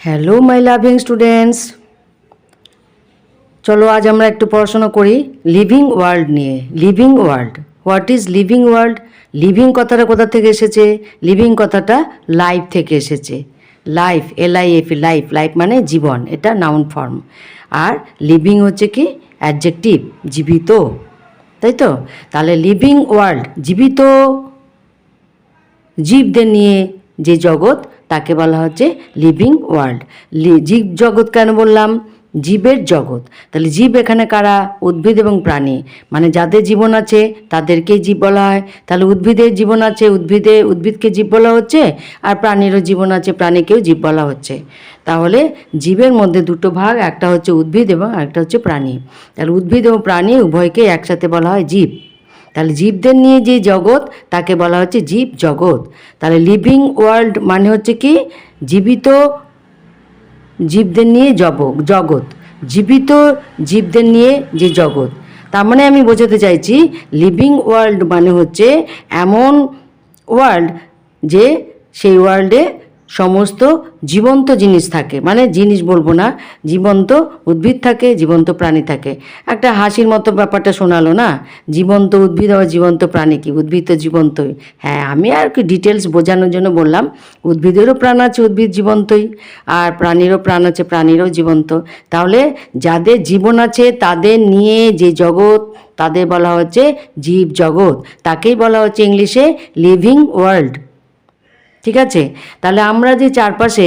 Hello my loving students, চলো আজ আমরা একটু পড়াশোনা করি লিভিং ওয়ার্ল্ড নিয়ে। Living world, what is living world? Living কথাটা কোথা থেকে এসেছে? লিভিং কথাটা লাইফ থেকে এসেছে। Life, LIF, life. লাইফ মানে জীবন, এটা নাউন ফর্ম। আর লিভিং হচ্ছে কি অ্যাডজেক্টিভ, জীবিত, তাই তো? তাহলে লিভিং ওয়ার্ল্ড, জীবিত জীবদের নিয়ে যে জগৎ, তাকে বলা হচ্ছে লিভিং ওয়ার্ল্ড। জীব জগৎ কেন বললাম? জীবের জগৎ। তাহলে জীব এখানে কারা? উদ্ভিদ এবং প্রাণী, মানে যাদের জীবন আছে তাদেরকেই জীব বলা হয়। তাহলে উদ্ভিদের জীবন আছে, উদ্ভিদকে জীব বলা হচ্ছে, আর প্রাণীরও জীবন আছে, প্রাণীকেও জীব বলা হচ্ছে। তাহলে জীবের মধ্যে দুটো ভাগ, একটা হচ্ছে উদ্ভিদ এবং আরেকটা হচ্ছে প্রাণী। তাহলে উদ্ভিদ এবং প্রাণী উভয়কে একসাথে বলা হয় জীব। তাহলে জীবদের নিয়ে যে জগৎ, তাকে বলা হচ্ছে জীব জগৎ। তাহলে লিভিং ওয়ার্ল্ড মানে হচ্ছে কি জীবিত জীবদের নিয়ে জগৎ, জীবিত জীবদের নিয়ে যে জগৎ। তার মানে আমি বোঝাতে চাইছি লিভিং ওয়ার্ল্ড মানে হচ্ছে এমন ওয়ার্ল্ড যে সেই ওয়ার্ল্ডে সমস্ত জীবন্ত জিনিস থাকে, মানে জিনিস বলবো না, জীবন্ত উদ্ভিদ থাকে, জীবন্ত প্রাণী থাকে। একটা হাসির মতো ব্যাপারটা শোনালো না, জীবন্ত উদ্ভিদ আবার জীবন্ত প্রাণী কি? উদ্ভিদ তো জীবন্তই। হ্যাঁ, আমি আর কি ডিটেলস বোঝানোর জন্য বললাম, উদ্ভিদেরও প্রাণ আছে, উদ্ভিদ জীবন্তই, আর প্রাণীরও প্রাণ আছে, প্রাণীরও জীবন্ত। তাহলে যাদের জীবন আছে তাদের নিয়ে যে জগৎ, তাদের বলা হচ্ছে জীব জগৎ, তাকেই বলা হচ্ছে ইংলিশে লিভিং ওয়ার্ল্ড। ঠিক আছে? তাহলে আমরা যে চারপাশে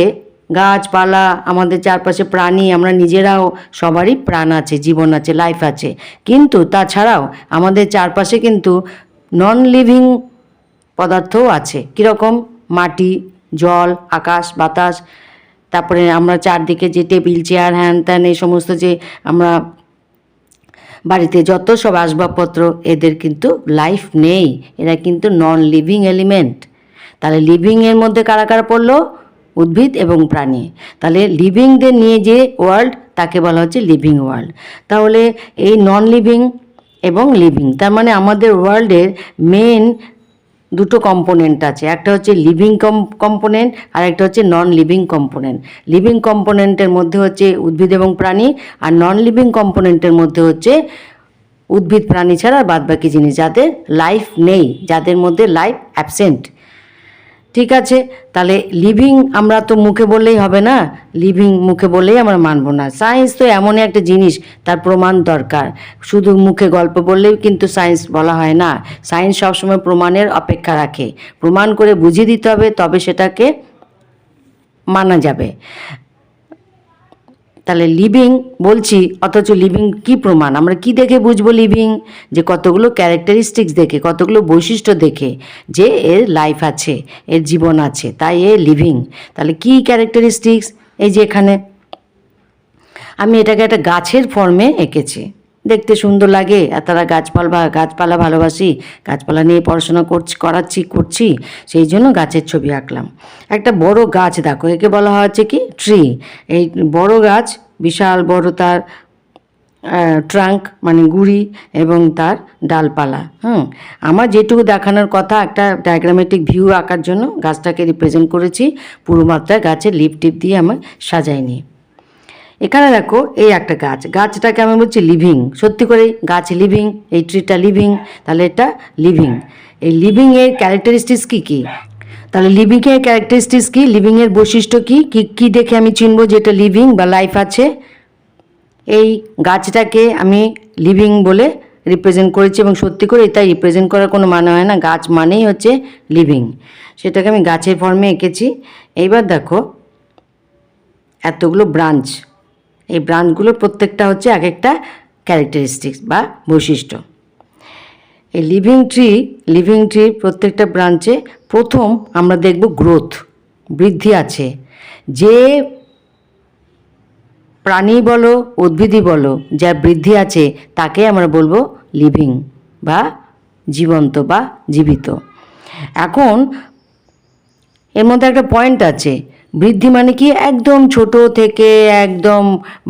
গাছপালা, আমাদের চারপাশে প্রাণী, আমরা নিজেরাও সবারই প্রাণ আছে, জীবন আছে, লাইফ আছে। কিন্তু তাছাড়াও আমাদের চারপাশে কিন্তু নন লিভিং পদার্থও আছে। কীরকম? মাটি, জল, আকাশ, বাতাস, তারপরে আমরা চারদিকে যে টেবিল, চেয়ার, হ্যান ত্যান, এই সমস্ত যে আমরা বাড়িতে যত সব আসবাবপত্র, এদের কিন্তু লাইফ নেই, এরা কিন্তু নন লিভিং এলিমেন্ট। তাহলে লিভিংয়ের মধ্যে কারা কারা পড়লো? উদ্ভিদ এবং প্রাণী। তাহলে লিভিংদের নিয়ে যে ওয়ার্ল্ড, তাকে বলা হচ্ছে লিভিং ওয়ার্ল্ড। তাহলে এই নন লিভিং এবং লিভিং, তার মানে আমাদের ওয়ার্ল্ডের মেন দুটো কম্পোনেন্ট আছে, একটা হচ্ছে লিভিং কম্পোনেন্ট আর একটা হচ্ছে নন লিভিং কম্পোনেন্ট। লিভিং কম্পোনেন্টের মধ্যে হচ্ছে উদ্ভিদ এবং প্রাণী, আর নন লিভিং কম্পোনেন্টের মধ্যে হচ্ছে উদ্ভিদ প্রাণী ছাড়া বাদবাকি জিনিস, যাদের লাইফ নেই, যাদের মধ্যে লাইফ অ্যাবসেন্ট। ঠিক আছে? তাহলে লিভিং আমরা তো মুখে বললেই হবে না, লিভিং মুখে বললেই আমরা মানব না। সায়েন্স তো এমনই একটা জিনিস, তার প্রমাণ দরকার। শুধু মুখে গল্প বললেও কিন্তু সায়েন্স বলা হয় না। সায়েন্স সবসময় প্রমাণের অপেক্ষা রাখে, প্রমাণ করে বুঝিয়ে দিতে হবে, তবে সেটাকে মানা যাবে। তাহলে লিভিং বলছি, অথচ লিভিং কি প্রমাণ? আমরা কি দেখে বুঝবো লিভিং? যে কতগুলো ক্যারেক্টারিস্টিক্স দেখে, কতগুলো বৈশিষ্ট্য দেখে যে এর লাইফ আছে, এর জীবন আছে, তাই এ লিভিং। তাহলে কি ক্যারেক্টারিস্টিক্স? এই যে এখানে আমি এটাকে একটা গাছের ফর্মে এঁকেছি, দেখতে সুন্দর লাগে, আর তারা গাছপালা ভালোবাসি, গাছপালা নিয়ে পড়াশোনা করছি, সেই জন্য গাছের ছবি আঁকলাম। একটা বড় গাছ দেখো, একে বলা হচ্ছে কি ট্রি। এই বড় গাছ, বিশাল বড় তার ট্রাঙ্ক মানে গুড়ি এবং তার ডালপালা। আমার যেটুকু দেখানোর কথা, একটা ডায়াগ্রামেটিক ভিউ আঁকার জন্য গাছটাকে রিপ্রেজেন্ট করেছি, পুরো মাত্রায় গাছের লিপ টিপ দিয়ে আমি সাজাইনি। এখানে দেখো এই একটা গাছ, গাছটাকে আমি বলছি লিভিং। সত্যি করে গাছ লিভিং, এই ট্রিটা লিভিং, তাহলে এটা লিভিং। এই লিভিংয়ের ক্যারেক্টারিস্টিক্স কী কী? তাহলে লিভিংয়ের ক্যারেক্টারিস্টিক্স কী, লিভিংয়ের বৈশিষ্ট্য কী কী দেখে আমি চিনব যে এটা লিভিং বা লাইফ আছে? এই গাছটাকে আমি লিভিং বলে রিপ্রেজেন্ট করেছি, এবং সত্যি করে এটা রিপ্রেজেন্ট করার কোনো মানে হয় না, গাছ মানেই হচ্ছে লিভিং। সেটাকে আমি গাছের ফর্মে এঁকেছি। এইবার দেখো এতগুলো ব্রাঞ্চ, এই ব্রাঞ্চগুলোর প্রত্যেকটা হচ্ছে এক একটা ক্যারেক্টারিস্টিক্স বা বৈশিষ্ট্য। এই লিভিং ট্রির প্রত্যেকটা ব্রাঞ্চে প্রথম আমরা দেখব গ্রোথ, বৃদ্ধি আছে। যে প্রাণী বলো, উদ্ভিদই বলো, যার বৃদ্ধি আছে তাকে আমরা বলবো লিভিং বা জীবন্ত বা জীবিত। এখন এর মধ্যে একটা পয়েন্ট আছে, বৃদ্ধি মানে কি একদম ছোট থেকে একদম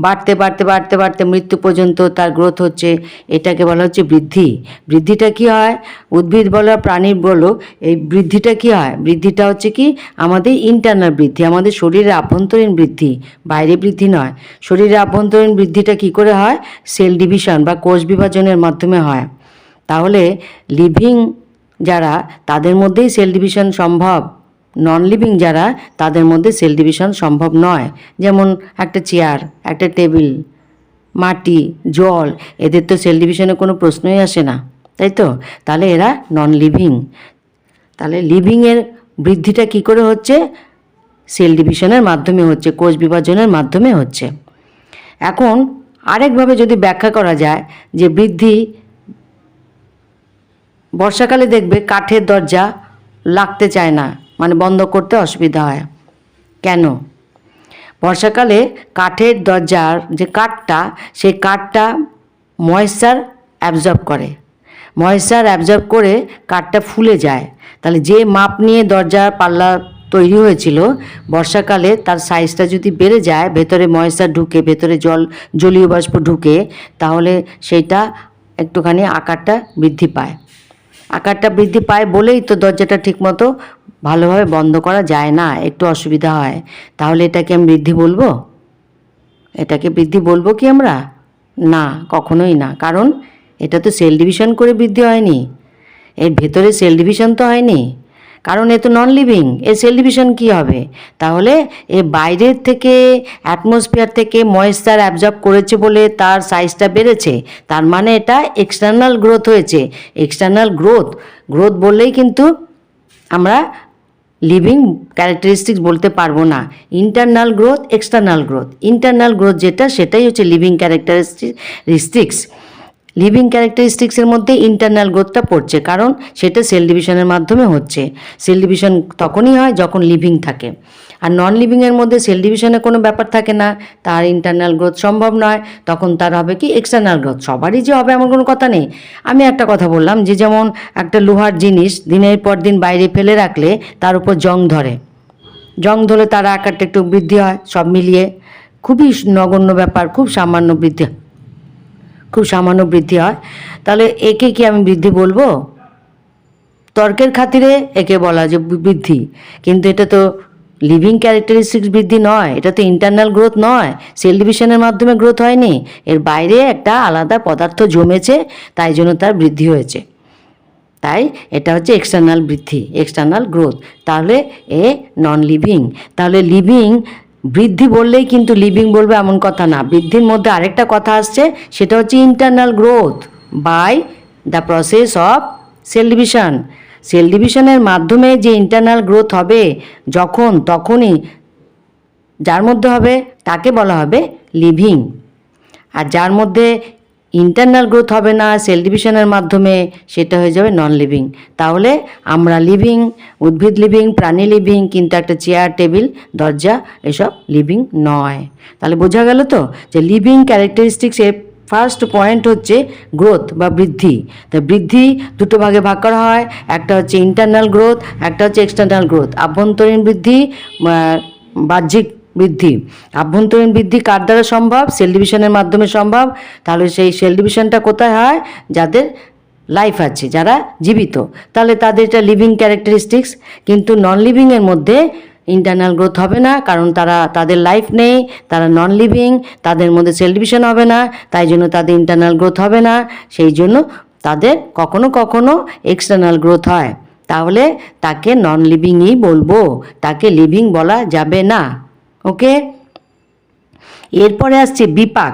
বাড়তে বাড়তে বাড়তে বাড়তে মৃত্যু পর্যন্ত তার গ্রোথ হচ্ছে, এটাকে বলা হচ্ছে বৃদ্ধি। বৃদ্ধিটা কি হয়, উদ্ভিদ বলো প্রাণীর বলো, এই বৃদ্ধিটা কি হয়, বৃদ্ধিটা হচ্ছে কি আমাদের ইন্টারনাল বৃদ্ধি, আমাদের শরীরের আভ্যন্তরীণ বৃদ্ধি, বাইরে বৃদ্ধি নয়। শরীরের আভ্যন্তরীণ বৃদ্ধিটা কি করে হয়, সেল ডিভিশন বা কোষ বিভাজনের মাধ্যমে হয়। তাহলে লিভিং যারা তাদের মধ্যেই সেল ডিভিশন সম্ভব, নন লিভিং যারা তাদের মধ্যে সেল ডিভিশন সম্ভব নয়। যেমন একটা চেয়ার, একটা টেবিল, মাটি, জল, এদের তো সেল ডিভিশনের কোনো প্রশ্নই আসে না, তাই তো? তাহলে এরা নন লিভিং। তাহলে লিভিংয়ের বৃদ্ধিটা কি করে হচ্ছে, সেল ডিভিশনের মাধ্যমে হচ্ছে, কোষ বিভাজনের মাধ্যমে হচ্ছে। এখন আরেকভাবে যদি ব্যাখ্যা করা যায় যে বৃদ্ধি, বর্ষাকালে দেখবে কাঠের দরজা লাগতে চায় না, মানে বন্ধ করতে অসুবিধা হয়। কেন? বর্ষাকালে কাঠের দরজার যে কাঠটা, সেই কাঠটা ময়েশ্চার অ্যাবজর্ব করে, ময়েশ্চার অ্যাবজর্ব করে কাঠটা ফুলে যায়। তাহলে যে মাপ নিয়ে দরজার পাল্লা তৈরি হয়েছিল, বর্ষাকালে তার সাইজটা যদি বেড়ে যায়, ভেতরে ময়েশ্চার ঢুকে, ভেতরে জলীয় বাষ্প ঢুকে, তাহলে সেইটা একটুখানি আকারটা বৃদ্ধি পায়। আকারটা বৃদ্ধি পায় বলেই তো দরজাটা ঠিকমতো ভালোভাবে বন্ধ করা যায় না, একটু অসুবিধা হয়। তাহলে এটাকে আমি বৃদ্ধি বলবো? এটাকে বৃদ্ধি বলবো কি আমরা? না, কখনোই না। কারণ এটা তো সেল ডিভিশন করে বৃদ্ধি হয়নি, এর ভেতরে সেল ডিভিশন তো হয়নি, কারণ এ তো নন লিভিং। এর সেল ডিভিশন কী হবে? তাহলে এ বাইরের থেকে, অ্যাটমসফিয়ার থেকে ময়েশ্চার অ্যাবজর্ব করেছে বলে তার সাইজটা বেড়েছে, তার মানে এটা এক্সটার্নাল গ্রোথ হয়েছে। এক্সটার্নাল গ্রোথ, গ্রোথ বললেই কিন্তু আমরা লিভিং ক্যারেক্টারিস্টিক্স বলতে পারবো না। Internal growth, external growth, internal growth যেটা, সেটাই হচ্ছে লিভিং ক্যারেক্টারিস্টিক্স। লিভিং ক্যারেক্টারিস্টিক্সের মধ্যে ইন্টারনাল গ্রোথটা পড়ছে, কারণ সেটা সেল ডিভিশনের মাধ্যমে হচ্ছে। সেল ডিভিশন তখনই হয় যখন লিভিং থাকে, আর নন লিভিংয়ের মধ্যে সেল ডিভিশনের কোনো ব্যাপার থাকে না, তার ইন্টারনাল গ্রোথ সম্ভব নয়, তখন তার হবে কি এক্সটার্নাল গ্রোথ। সবারই যে হবে এমন কোনো কথা নেই। আমি একটা কথা বললাম যে যেমন একটা লোহার জিনিস দিনের পর দিন বাইরে ফেলে রাখলে তার উপর জং ধরে, জং ধরে তার আকারটা একটু বৃদ্ধি হয়, সব মিলিয়ে খুবই নগণ্য ব্যাপার, খুব সামান্য বৃদ্ধি, খুব সামান্য বৃদ্ধি হয়। তাহলে একে কি আমি বৃদ্ধি বলবো? তর্কের খাতিরে একে বলা যে বৃদ্ধি, কিন্তু এটা তো লিভিং ক্যারেক্টারিস্টিক্স বৃদ্ধি নয়, এটা তো ইন্টারনাল গ্রোথ নয়, সেল ডিভিশনের মাধ্যমে গ্রোথ হয়নি, এর বাইরে একটা আলাদা পদার্থ জমেছে, তাই জন্য তার বৃদ্ধি হয়েছে। তাই এটা হচ্ছে এক্সটার্নাল বৃদ্ধি, এক্সটার্নাল গ্রোথ। তাহলে এ নন লিভিং। তাহলে লিভিং বৃদ্ধি বললেই কিন্তু লিভিং বলবে এমন কথা না। বৃদ্ধির মধ্যে আরেকটা কথা আসছে, সেটা হচ্ছে internal growth by the process of cell division. Cell ডিভিশনের মাধ্যমে যে ইন্টারনাল গ্রোথ হবে যখন, তখনই যার মধ্যে হবে তাকে বলা হবে লিভিং। আর যার মধ্যে ইন্টারনাল গ্রোথ হবে না সেল ডিভিশনের মাধ্যমে, সেটা হয়ে যাবে নন লিভিং। তাহলে আমরা লিভিং, উদ্ভিদ লিভিং, প্রাণী লিভিং, কিন্তু একটা চেয়ার, টেবিল, দরজা এসব লিভিং নয়। তাহলে বোঝা গেল তো যে লিভিং ক্যারেক্টারিস্টিক্সের ফার্স্ট পয়েন্ট হচ্ছে গ্রোথ বা বৃদ্ধি। তা বৃদ্ধি দুটো ভাগে ভাগ করা হয়, একটা হচ্ছে ইন্টারনাল গ্রোথ, একটা হচ্ছে এক্সটার্নাল গ্রোথ। আভ্যন্তরীণ বৃদ্ধি, বাহ্যিক বৃদ্ধি। আভ্যন্তরীণ বৃদ্ধি কার দ্বারা সম্ভব? সেল ডিভিশনের মাধ্যমে সম্ভব। তাহলে সেই সেল ডিভিশনটা কোথায় হয়? যাদের লাইফ আছে, যারা জীবিত, তাহলে তাদের এটা লিভিং ক্যারেক্টারিস্টিক্স। কিন্তু নন লিভিংয়ের মধ্যে ইন্টারনাল গ্রোথ হবে না, কারণ তাদের লাইফ নেই, তারা নন লিভিং, তাদের মধ্যে সেল ডিভিশন হবে না, তাই জন্য তাদের ইন্টারনাল গ্রোথ হবে না, সেই জন্য তাদের কখনো কখনো এক্সটার্নাল গ্রোথ হয়। তাহলে তাকে নন লিভিংই বলবো, তাকে লিভিং বলা যাবে না। ওকে, এরপরে আসছে বিপাক।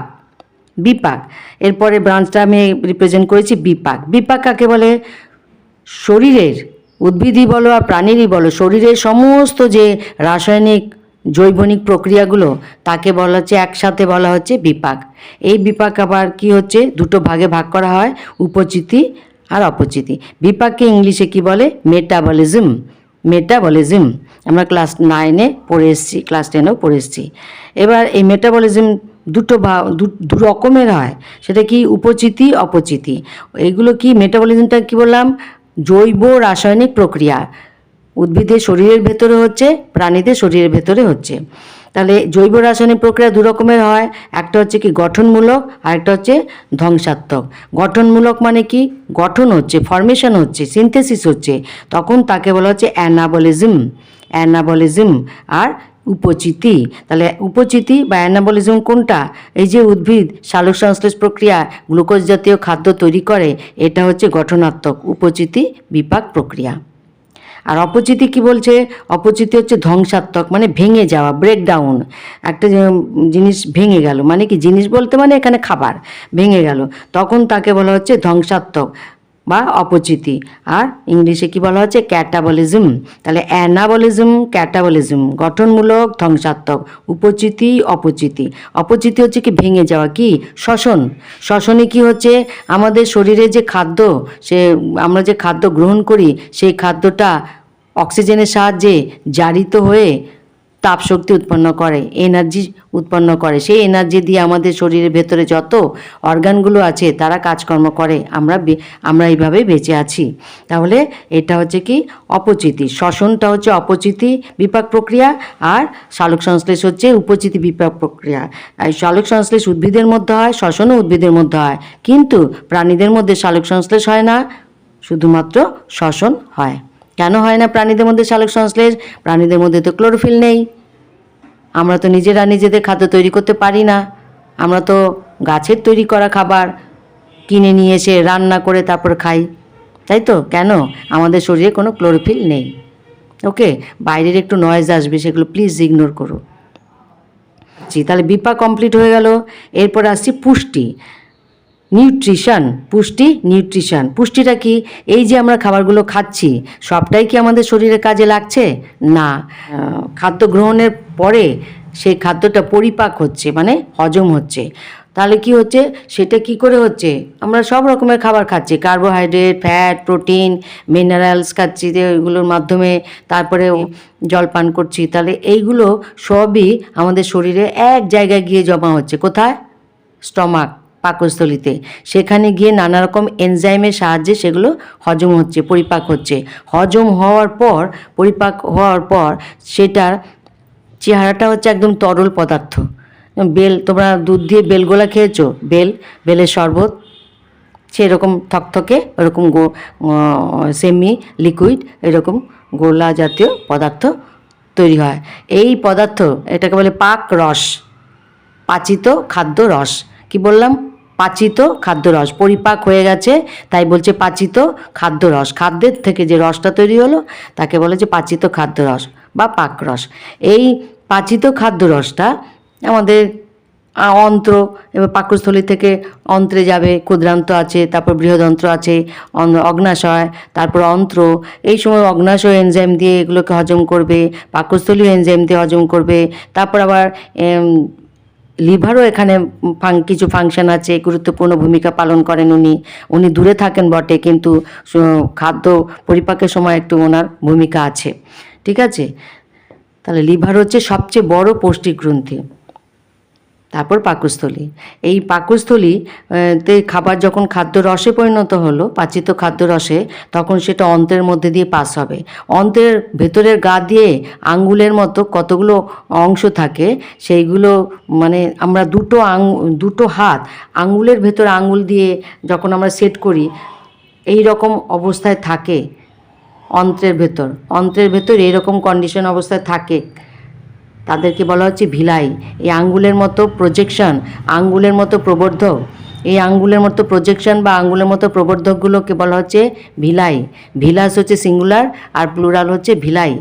বিপাক, এরপরে ব্রাঞ্চটা আমি রিপ্রেজেন্ট করেছি বিপাক। বিপাক কাকে বলে? শরীরের, উদ্ভিদই বলো আর প্রাণীরই বলো, শরীরের সমস্ত যে রাসায়নিক জৈবনিক প্রক্রিয়াগুলো, তাকে বলা হচ্ছে, একসাথে বলা হচ্ছে বিপাক। এই বিপাক আবার কি হচ্ছে, দুটো ভাগে ভাগ করা হয়, উপচিতি আর অপচিতি। বিপাককে ইংলিশে কি বলে? মেটাবলিজম। মেটাবলিজম আমরা ক্লাস 9-এ পড়ে এসেছি, ক্লাস 10-এও পড়ে এসেছি। এবার এই মেটাবলিজম দু রকমের হয়, সেটা কি? উপচিতি, অপচিতি। এইগুলো কি? মেটাবলিজমটা কি বললাম? জৈব রাসায়নিক প্রক্রিয়া। উদ্ভিদের শরীরের ভেতরে হচ্ছে, প্রাণীদের শরীরের ভেতরে হচ্ছে। তাহলে জৈব রাসায়নিক প্রক্রিয়া দু রকমের হয়, একটা হচ্ছে কি গঠনমূলক আর একটা হচ্ছে ধ্বংসাত্মক। গঠনমূলক মানে কি, গঠন হচ্ছে, ফর্মেশন হচ্ছে, সিনথেসিস হচ্ছে, তখন তাকে বলা হচ্ছে অ্যানাবলিজম। অ্যানাবলিজম আর উপচিতি। তাহলে উপচিতি বা অ্যানাবলিজম কোনটা? এই যে উদ্ভিদ সালোক সংশ্লেষ প্রক্রিয়া গ্লুকোজ জাতীয় খাদ্য তৈরি করে, এটা হচ্ছে গঠনাত্মক। উপচিতি বিপাক প্রক্রিয়া। আর অপচিতি কি বলছে? অপচিতি হচ্ছে ধ্বংসাত্মক, মানে ভেঙে যাওয়া, ব্রেকডাউন। একটা জিনিস ভেঙে গেল, মানে কি, জিনিস বলতে মানে এখানে খাবার ভেঙে গেল, তখন তাকে বলা হচ্ছে ধ্বংসাত্মক বা অপচিতি। আর ইংলিশে কি বলা হচ্ছে? ক্যাটাবলিজম। তাহলে অ্যানাবলিজম, ক্যাটাবলিজম, গঠনমূলক, ধ্বংসাত্মক, উপচিতি, অপচিতি। অপচিতি হচ্ছে কি ভেঙে যাওয়া, কি শ্বসন। শ্বসনে কি হচ্ছে, আমাদের শরীরে যে খাদ্য, সে আমরা যে খাদ্য গ্রহণ করি, সেই খাদ্যটা অক্সিজেনের সাহায্যে জারিত হয়ে তাপশক্তি উৎপন্ন করে, এনার্জি উৎপন্ন করে। সেই এনার্জি দিয়ে আমাদের শরীরের ভেতরে যত অর্গানগুলো আছে তারা কাজকর্ম করে, আমরা এইভাবেই বেঁচে আছি। তাহলে এটা হচ্ছে কি অপচিতি। শ্বসনটা হচ্ছে অপচিতি বিপাক প্রক্রিয়া, আর সালোক সংশ্লেষ হচ্ছে উপচিতি বিপাক প্রক্রিয়া। এই সালোক সংশ্লেষ উদ্ভিদের মধ্যে হয়, শ্বসনও উদ্ভিদের মধ্যে হয়, কিন্তু প্রাণীদের মধ্যে সালোক সংশ্লেষ হয় না, শুধুমাত্র শ্বসন হয়। কেন হয় না প্রাণীদের মধ্যে সালোক সংশ্লেষ? প্রাণীদের মধ্যে তো ক্লোরোফিল নেই। আমরা তো নিজেরা নিজেদের খাদ্য তৈরি করতে পারি না, আমরা তো গাছের তৈরি করা খাবার কিনে নিয়ে এসে রান্না করে তারপর খাই, তাই তো? কেন? আমাদের শরীরে কোনো ক্লোরোফিল নেই। ওকে, বাইরের একটু নয়েজ আসবে, সেগুলো প্লিজ ইগনোর করো। তাহলে বিপাক কমপ্লিট হয়ে গেল। এরপর আসছি পুষ্টি, নিউট্রিশন। পুষ্টি, নিউট্রিশন। পুষ্টিটা কি? এই যে আমরা খাবারগুলো খাচ্ছি, সবটাই কি আমাদের শরীরে কাজে লাগছে? না। খাদ্য গ্রহণের পরে সেই খাদ্যটা পরিপাক হচ্ছে, মানে হজম হচ্ছে। তাহলে কি হচ্ছে, সেটা কি করে হচ্ছে? আমরা সব রকমের খাবার খাচ্ছি, কার্বোহাইড্রেট, ফ্যাট, প্রোটিন, মিনারেলস খাচ্ছি, এগুলোর মাধ্যমে তারপরে জল পান করছি। তাহলে এইগুলো সবই আমাদের শরীরে এক জায়গায় গিয়ে জমা হচ্ছে। কোথায়? স্টমাক, পাকস্থলিতে। সেখানে গিয়ে নানা রকম এনজাইমের সাহায্যে সেগুলো হজম হচ্ছে, পরিপাক হচ্ছে। হজম হওয়ার পর, পরিপাক হওয়ার পর সেটার চেহারাটা হচ্ছে একদম তরল পদার্থ। বেল, তোমরা দুধ দিয়ে বেলগোলা খেয়েছো? বেলের শরবত, সেরকম থকথকে, ওরকম সেমি লিকুইড, এরকম গোলা জাতীয় পদার্থ তৈরি হয়। এই পদার্থ, এটাকে বলে পাক রস, পাচিত খাদ্য রস। কি বললাম? পাচিত খাদ্য রস। পরিপাক হয়ে গেছে তাই বলছে পাচিত খাদ্য রস। খাদ্যের থেকে যে রসটা তৈরি হলো তাকে বলে যে পাচিত খাদ্য রস বা পাক রস। এই পাচিত খাদ্য রসটা আমাদের অন্ত্র, এবার পাকস্থলী থেকে অন্ত্রে যাবে, ক্ষুদ্রান্ত আছে, তারপর বৃহদন্ত্র আছে, অগ্নাশয়, তারপর অন্ত্র। এই সময় অগ্নাশয় এনজাইম দিয়ে এগুলোকে হজম করবে, পাকস্থলীয় এনজাইম দিয়ে হজম করবে। তারপর আবার লিভারও এখানে কিছু ফাংশন আছে, গুরুত্বপূর্ণ ভূমিকা পালন করেন উনি দূরে থাকেন বটে, কিন্তু খাদ্য পরিপাকের সময় একটু ওনার ভূমিকা আছে। ঠিক আছে? তাহলে লিভার হচ্ছে সবচেয়ে বড় পৌষ্টিক গ্রন্থি। তারপর পাকস্থলী। এই পাকস্থলীতে খাবার যখন খাদ্য রসে পরিণত হলো, পাচিত খাদ্য রসে, তখন সেটা অন্ত্রের মধ্যে দিয়ে পাস হবে। অন্ত্রের ভেতরের গা দিয়ে আঙ্গুলের মতো কতগুলো অংশ থাকে, সেইগুলো মানে আমরা দুটো হাত আঙ্গুলের ভেতর আঙ্গুল দিয়ে যখন আমরা সেট করি, এই রকম অবস্থায় থাকে অন্ত্রের ভেতর এইরকম কন্ডিশন অবস্থায় থাকে, তাদেরকে বলা হচ্ছে ভিলাই। এই আঙ্গুলের মতো প্রজেকশন, আঙ্গুলের মতো প্রবর্ধক, এই আঙ্গুলের মতো প্রজেকশন বা আঙ্গুলের মতো প্রবর্ধকগুলোকে বলা হচ্ছে ভিলাই। ভিলাস হচ্ছে সিঙ্গুলার আর প্লুরাল হচ্ছে ভিলাই।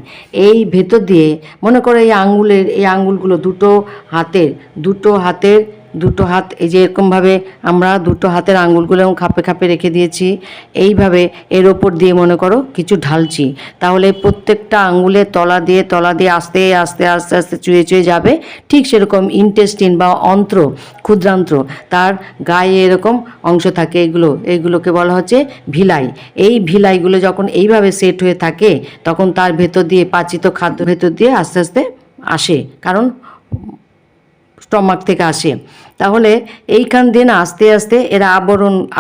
এই ভেতর দিয়ে মনে করো এই আঙ্গুলগুলো দুটো হাত, এই যে এরকমভাবে আমরা দুটো হাতের আঙ্গুলগুলো খাপে খাপে রেখে দিয়েছি, এইভাবে এর ওপর দিয়ে মনে করো কিছু ঢালছি, তাহলে প্রত্যেকটা আঙ্গুলের তলা দিয়ে আস্তে আস্তে আস্তে আস্তে চুয়ে চুয়ে যাবে। ঠিক সেরকম ইন্টেস্টিন বা অন্ত্র, ক্ষুদ্রান্ত্র, তার গায়ে এরকম অংশ থাকে, এইগুলোকে বলা হচ্ছে ভিলাই। এই ভিলাইগুলো যখন এইভাবে সেট হয়ে থাকে, তখন তার ভেতর দিয়ে পাচিত খাদ্য ভেতর দিয়ে আস্তে আস্তে আসে, কারণ স্টমাক থেকে আসে। তাহলে এইখান দিয়ে না আস্তে আস্তে এরা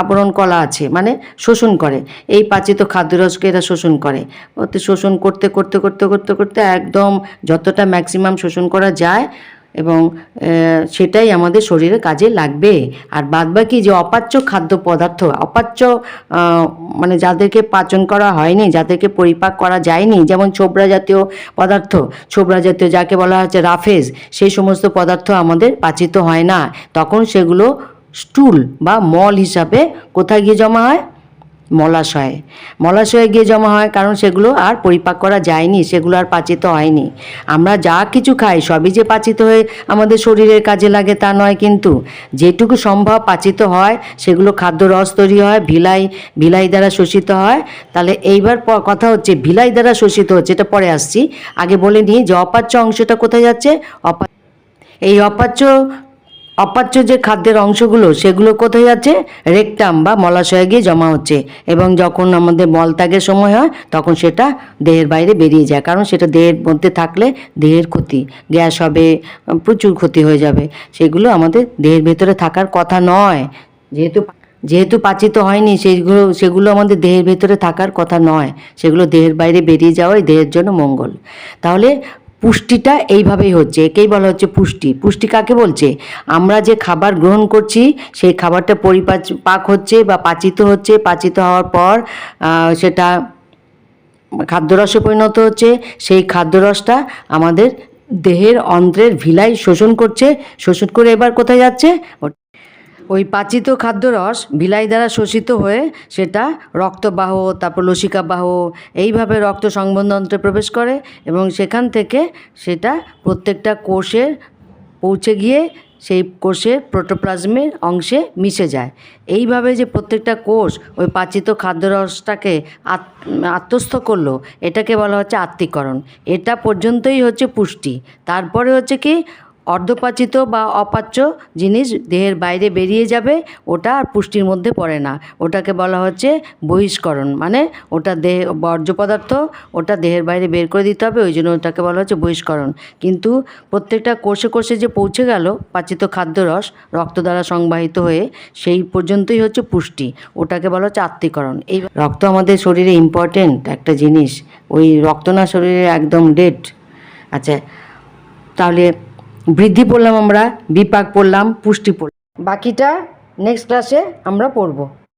আবরণ কলা আছে, মানে শোষণ করে, এই পাচিত খাদ্যরসকে এরা শোষণ করে। ওতে শোষণ করতে করতে করতে করতে করতে একদম যতটা ম্যাক্সিমাম শোষণ করা যায়, এবং সেটাই আমাদের শরীরে কাজে লাগবে। আর বাদবাকি যে অপাচ্য খাদ্য পদার্থ, অপাচ্য মানে যাদেরকে পাচন করা হয়নি, যাদেরকে পরিপাক করা যায়নি, যেমন ছোবড়া জাতীয় পদার্থ, ছোবড়া জাতীয় যাকে বলা হচ্ছে রাফেজ, সেই সমস্ত পদার্থ আমাদের পাচিত হয় না। তখন সেগুলো স্টুল বা মল হিসাবে কোথায় গিয়ে জমা হয়? মলাশয়ে গিয়ে জমা হয়, কারণ সেগুলো আর পরিপাক করা যায়নি, সেগুলো আর পাচিত হয়নি। আমরা যা কিছু খাই সবই যে পাচিত হয়ে আমাদের শরীরের কাজে লাগে তা নয়, কিন্তু যেটুকু সম্ভব পাচিত হয় সেগুলো খাদ্য রস তৈরি হয়, ভিলাই দ্বারা শোষিত হয়। তাহলে এইবার কথা হচ্ছে ভিলাই দ্বারা শোষিত হচ্ছে, এটা পরে আসছি। আগে বলে নিই যে অপাচ্য অংশটা কোথায় যাচ্ছে। এই অপাচ্য যে খাদ্যের অংশগুলো সেগুলো কোথায় যাচ্ছে? রেকটাম বা মলাশয়ে গিয়ে জমা হচ্ছে, এবং যখন আমাদের মলত্যাগের সময় হয় তখন সেটা দেহের বাইরে বেরিয়ে যায়, কারণ সেটা দেহের মধ্যে থাকলে দেহের ক্ষতি, গ্যাস হবে, প্রচুর ক্ষতি হয়ে যাবে। সেগুলো আমাদের দেহের ভেতরে থাকার কথা নয়, যেহেতু পাচিত হয়নি, সেগুলো আমাদের দেহের ভেতরে থাকার কথা নয়, সেগুলো দেহের বাইরে বেরিয়ে যাওয়াই দেহের জন্য মঙ্গল। তাহলে পুষ্টিটা এইভাবেই হচ্ছে, একেই বলা হচ্ছে পুষ্টি। পুষ্টি কাকে বলছে? আমরা যে খাবার গ্রহণ করছি সেই খাবারটা পাক হচ্ছে বা পাচিত হচ্ছে, পাচিত হওয়ার পর সেটা খাদ্যরসে পরিণত হচ্ছে। সেই খাদ্যরসটা আমাদের দেহের অন্ত্রের ভিলাই শোষণ করছে, শোষণ করে এবার কোথায় যাচ্ছে? ওই পাচিত খাদ্যরস ভিলাই দ্বারা শোষিত হয়ে সেটা রক্তবাহ, তারপর লসিকাবাহ, এইভাবে রক্ত সংবহনতন্ত্রে প্রবেশ করে, এবং সেখান থেকে সেটা প্রত্যেকটা কোষে পৌঁছে গিয়ে সেই কোষের প্রোটোপ্লাজমের অংশে মিশে যায়। এইভাবে যে প্রত্যেকটা কোষ ওই পাচিত খাদ্যরসটাকে আত্মস্থ করলো, এটাকে বলা হচ্ছে আত্তীকরণ। এটা পর্যন্তই হচ্ছে পুষ্টি। তারপরে হচ্ছে কি, অর্ধপাচিত বা অপাচ্য জিনিস দেহের বাইরে বেরিয়ে যাবে, ওটা আর পুষ্টির মধ্যে পড়ে না, ওটাকে বলা হচ্ছে বহিষ্করণ। মানে ওটা বর্জ্য পদার্থ, ওটা দেহের বাইরে বের করে দিতে হবে, ওই জন্য ওটাকে বলা হচ্ছে বহিষ্করণ। কিন্তু প্রত্যেকটা কোষে কোষে যে পৌঁছে গেল পাচিত খাদ্যরস রক্ত দ্বারা সংবাহিত হয়ে, সেই পর্যন্তই হচ্ছে পুষ্টি, ওটাকে বলা হচ্ছে আত্তীকরণ। এই রক্ত আমাদের শরীরে ইম্পর্টেন্ট একটা জিনিস, ওই রক্ত না শরীরে একদম ডেড। আচ্ছা, তাহলে বৃদ্ধি পড়লাম আমরা, বিপাক পড়লাম, পুষ্টি পড়লাম, বাকিটা নেক্সট ক্লাসে আমরা পড়ব।